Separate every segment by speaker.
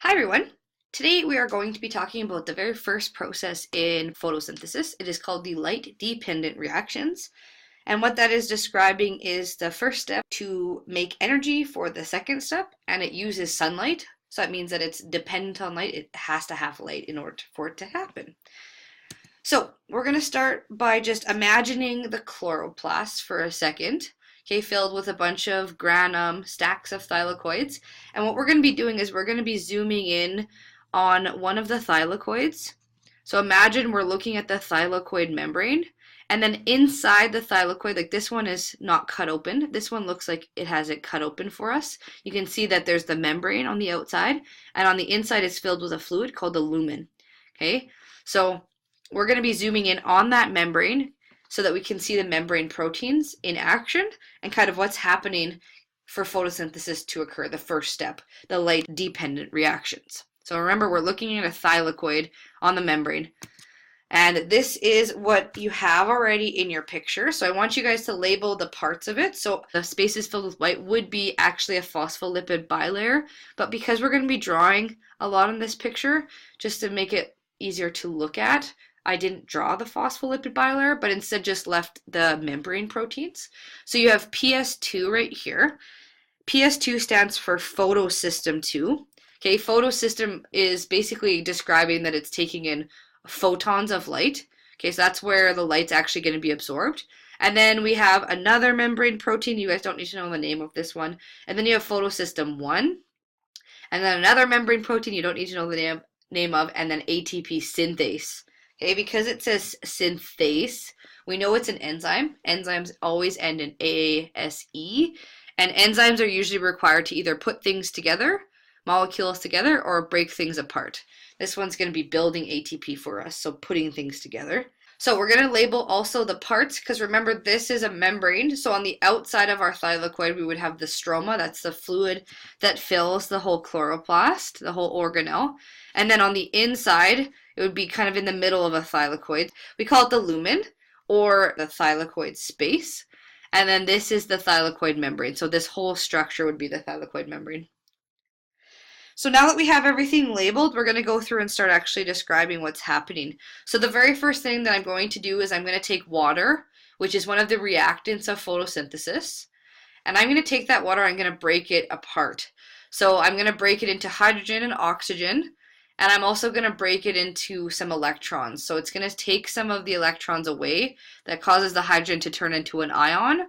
Speaker 1: Hi everyone! Today we are going to be talking about the very first process in photosynthesis. It is called the light-dependent reactions. And what that is describing is the first step to make energy for the second step, and it uses sunlight. So that means that it's dependent on light. It has to have light in order for it to happen. So we're going to start by just imagining the chloroplast for a second. Okay, filled with a bunch of granum stacks of thylakoids. And what we're going to be doing is we're going to be zooming in on one of the thylakoids. So imagine we're looking at the thylakoid membrane, and then inside the thylakoid, like this one is not cut open. This one looks like it has it cut open for us. You can see that there's the membrane on the outside, and on the inside is filled with a fluid called the lumen. Okay, so we're going to be zooming in on that membrane so that we can see the membrane proteins in action and kind of what's happening for photosynthesis to occur, the first step, the light-dependent reactions. So remember, we're looking at a thylakoid on the membrane, and this is what you have already in your picture. So I want you guys to label the parts of it. So the spaces filled with white would be actually a phospholipid bilayer, but because we're going to be drawing a lot in this picture, just to make it easier to look at, I didn't draw the phospholipid bilayer, but instead just left the membrane proteins. So you have PS2 right here. PS2 stands for photosystem 2. Okay, photosystem is basically describing that it's taking in photons of light. Okay, so that's where the light's actually going to be absorbed. And then we have another membrane protein. You guys don't need to know the name of this one. And then you have photosystem 1. And then another membrane protein you don't need to know the name of, and then ATP synthase. Okay, because it says synthase, we know it's an enzyme. Enzymes always end in ASE, and enzymes are usually required to either put things together, molecules together, or break things apart. This one's going to be building ATP for us, so putting things together. So we're going to label also the parts, because remember, this is a membrane. So on the outside of our thylakoid, we would have the stroma. That's the fluid that fills the whole chloroplast, the whole organelle. And then on the inside, it would be kind of in the middle of a thylakoid. We call it the lumen, or the thylakoid space. And then this is the thylakoid membrane. So this whole structure would be the thylakoid membrane. So now that we have everything labeled, we're going to go through and start actually describing what's happening. So the very first thing that I'm going to do is I'm going to take water, which is one of the reactants of photosynthesis, and I'm going to take that water, I'm going to break it apart. So I'm going to break it into hydrogen and oxygen, and I'm also going to break it into some electrons. So it's going to take some of the electrons away that causes the hydrogen to turn into an ion.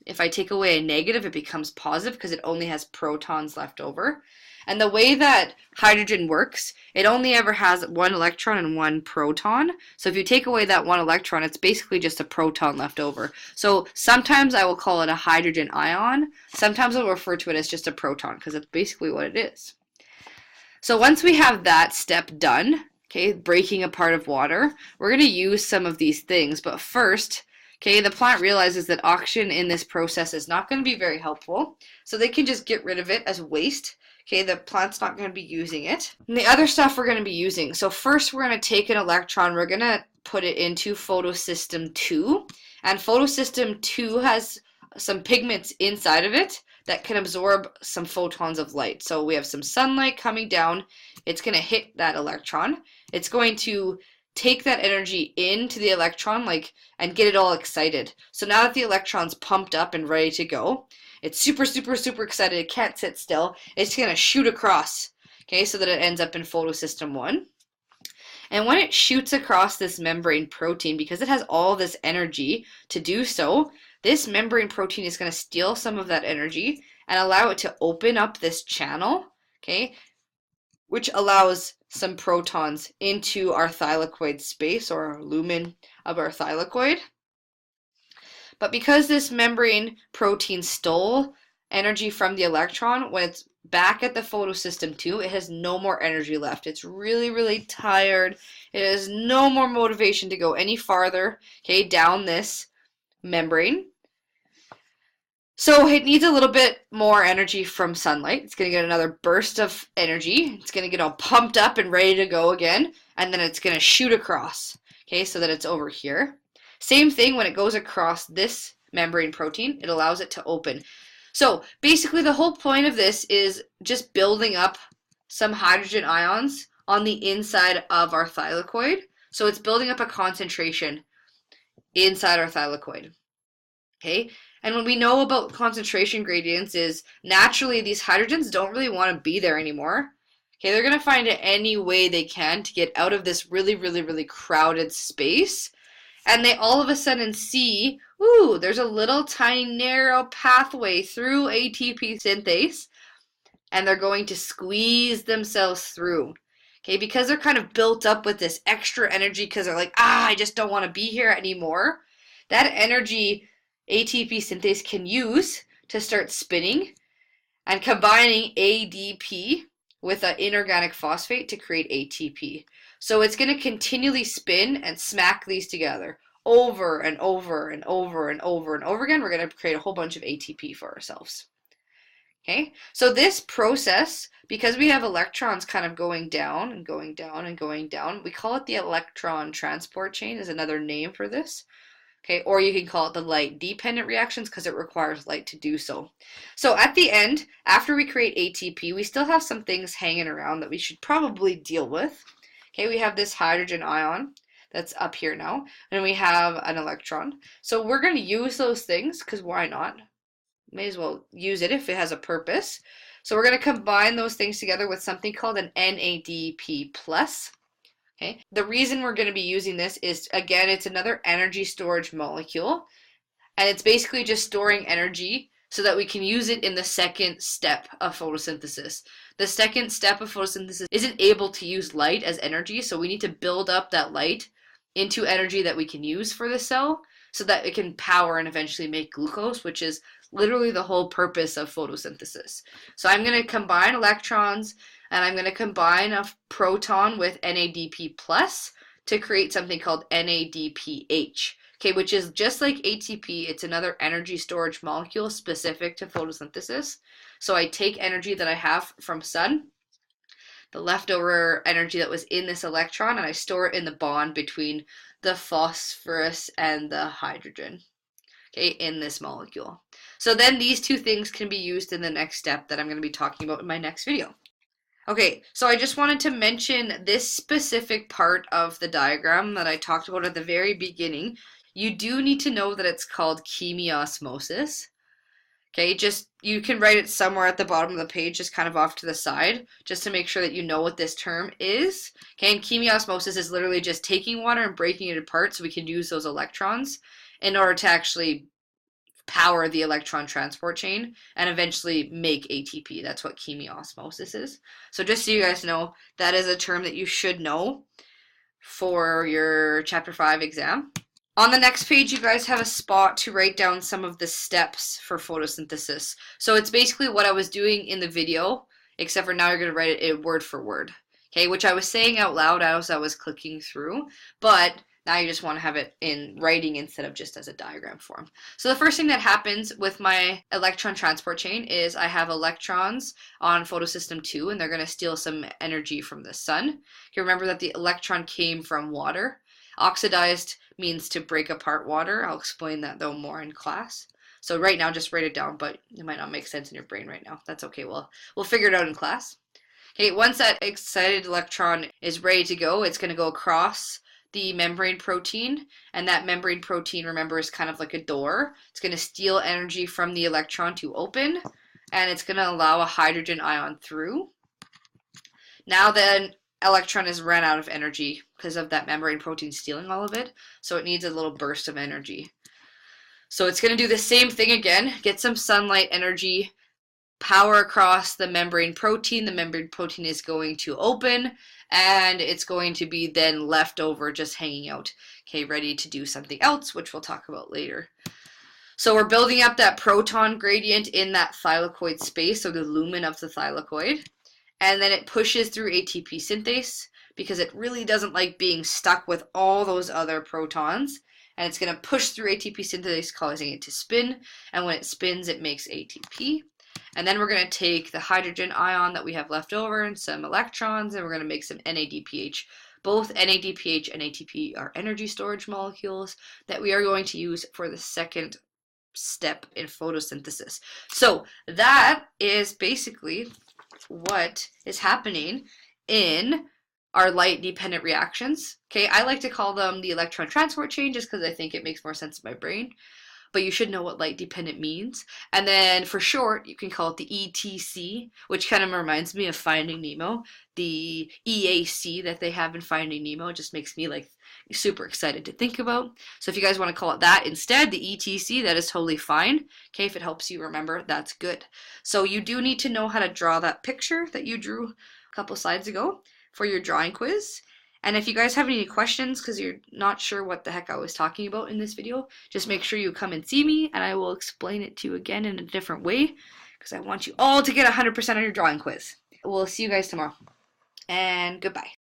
Speaker 1: If I take away a negative, it becomes positive because it only has protons left over. And the way that hydrogen works, it only ever has one electron and one proton. So if you take away that one electron, it's basically just a proton left over. So sometimes I will call it a hydrogen ion. Sometimes I'll refer to it as just a proton because that's basically what it is. So once we have that step done, okay, breaking apart of water, we're going to use some of these things. But first, okay, the plant realizes that oxygen in this process is not going to be very helpful. So they can just get rid of it as waste. Okay, the plant's not going to be using it. And the other stuff we're going to be using. So first we're going to take an electron, we're going to put it into photosystem 2. And photosystem 2 has some pigments inside of it that can absorb some photons of light. So we have some sunlight coming down. It's going to hit that electron. It's going to take that energy into the electron and get it all excited. So now that the electron's pumped up and ready to go, it's super, super, super excited. It can't sit still. It's going to shoot across, okay, so that it ends up in photosystem 1. And when it shoots across this membrane protein, because it has all this energy to do so, this membrane protein is going to steal some of that energy and allow it to open up this channel, okay, which allows some protons into our thylakoid space, or our lumen of our thylakoid. But because this membrane protein stole energy from the electron, when it's back at the photosystem 2, it has no more energy left. It's really, really tired. It has no more motivation to go any farther, okay, down this membrane. So it needs a little bit more energy from sunlight. It's going to get another burst of energy. It's going to get all pumped up and ready to go again, and then it's going to shoot across, okay, so that it's over here. Same thing when it goes across this membrane protein, it allows it to open. So basically the whole point of this is just building up some hydrogen ions on the inside of our thylakoid. So it's building up a concentration inside our thylakoid. Okay? And what we know about concentration gradients is naturally these hydrogens don't really want to be there anymore. Okay, they're going to find any way they can to get out of this really, really, really crowded space. And they all of a sudden see, ooh, there's a little tiny narrow pathway through ATP synthase, and they're going to squeeze themselves through. Okay, because they're kind of built up with this extra energy because they're like, I just don't want to be here anymore. That energy ATP synthase can use to start spinning and combining ADP with an inorganic phosphate to create ATP. So it's going to continually spin and smack these together over and over and over and over and over again. We're going to create a whole bunch of ATP for ourselves. Okay, so this process, because we have electrons kind of going down and going down and going down, we call it the electron transport chain is another name for this. Okay, or you can call it the light-dependent reactions because it requires light to do so. So at the end, after we create ATP, we still have some things hanging around that we should probably deal with. Okay, we have this hydrogen ion that's up here now, and we have an electron. So we're going to use those things because why not? May as well use it if it has a purpose. So we're going to combine those things together with something called an NADP+. Okay. The reason we're going to be using this is, again, it's another energy storage molecule, and it's basically just storing energy so that we can use it in the second step of photosynthesis. The second step of photosynthesis isn't able to use light as energy, so we need to build up that light into energy that we can use for the cell so that it can power and eventually make glucose, which is literally the whole purpose of photosynthesis. So I'm going to combine electrons and I'm going to combine a proton with NADP plus to create something called NADPH, okay, which is just like ATP. It's another energy storage molecule specific to photosynthesis. So I take energy that I have from sun, the leftover energy that was in this electron, and I store it in the bond between the phosphorus and the hydrogen, okay, in this molecule. So then these two things can be used in the next step that I'm going to be talking about in my next video. Okay, so I just wanted to mention this specific part of the diagram that I talked about at the very beginning. You do need to know that it's called chemiosmosis. Okay, just you can write it somewhere at the bottom of the page, just kind of off to the side, just to make sure that you know what this term is. Okay, and chemiosmosis is literally just taking water and breaking it apart so we can use those electrons in order to actually power the electron transport chain and eventually make ATP. That's what chemiosmosis is. So just so you guys know, that is a term that you should know for your Chapter 5 exam. On the next page, you guys have a spot to write down some of the steps for photosynthesis. So it's basically what I was doing in the video, except for now you're going to write it word for word. Okay, which I was saying out loud as I was clicking through, but now you just want to have it in writing instead of just as a diagram form. So the first thing that happens with my electron transport chain is I have electrons on photosystem 2, and they're going to steal some energy from the sun. You remember that the electron came from water. Oxidized means to break apart water. I'll explain that though more in class. So right now just write it down, but it might not make sense in your brain right now. That's okay. We'll figure it out in class. Okay, once that excited electron is ready to go, it's going to go across the membrane protein, and that membrane protein, remember, is kind of like a door. It's going to steal energy from the electron to open, and it's going to allow a hydrogen ion through. Now the electron has run out of energy because of that membrane protein stealing all of it, so it needs a little burst of energy. So it's going to do the same thing again, get some sunlight energy, power across the membrane protein. The membrane protein is going to open, and it's going to be then left over just hanging out, okay, ready to do something else, which we'll talk about later. So we're building up that proton gradient in that thylakoid space, so the lumen of the thylakoid, and then it pushes through ATP synthase because it really doesn't like being stuck with all those other protons, and it's going to push through ATP synthase, causing it to spin, and when it spins, it makes ATP. And then we're going to take the hydrogen ion that we have left over and some electrons, and we're going to make some NADPH. Both NADPH and ATP are energy storage molecules that we are going to use for the second step in photosynthesis. So that is basically what is happening in our light-dependent reactions. Okay, I like to call them the electron transport chain just because I think it makes more sense in my brain. But you should know what light dependent means. And then for short, you can call it the ETC, which kind of reminds me of Finding Nemo. The EAC that they have in Finding Nemo just makes me like super excited to think about. So if you guys want to call it that instead, the ETC, that is totally fine. Okay, if it helps you remember, that's good. So you do need to know how to draw that picture that you drew a couple slides ago for your drawing quiz. And if you guys have any questions because you're not sure what the heck I was talking about in this video, just make sure you come and see me and I will explain it to you again in a different way because I want you all to get 100% on your drawing quiz. We'll see you guys tomorrow. And goodbye.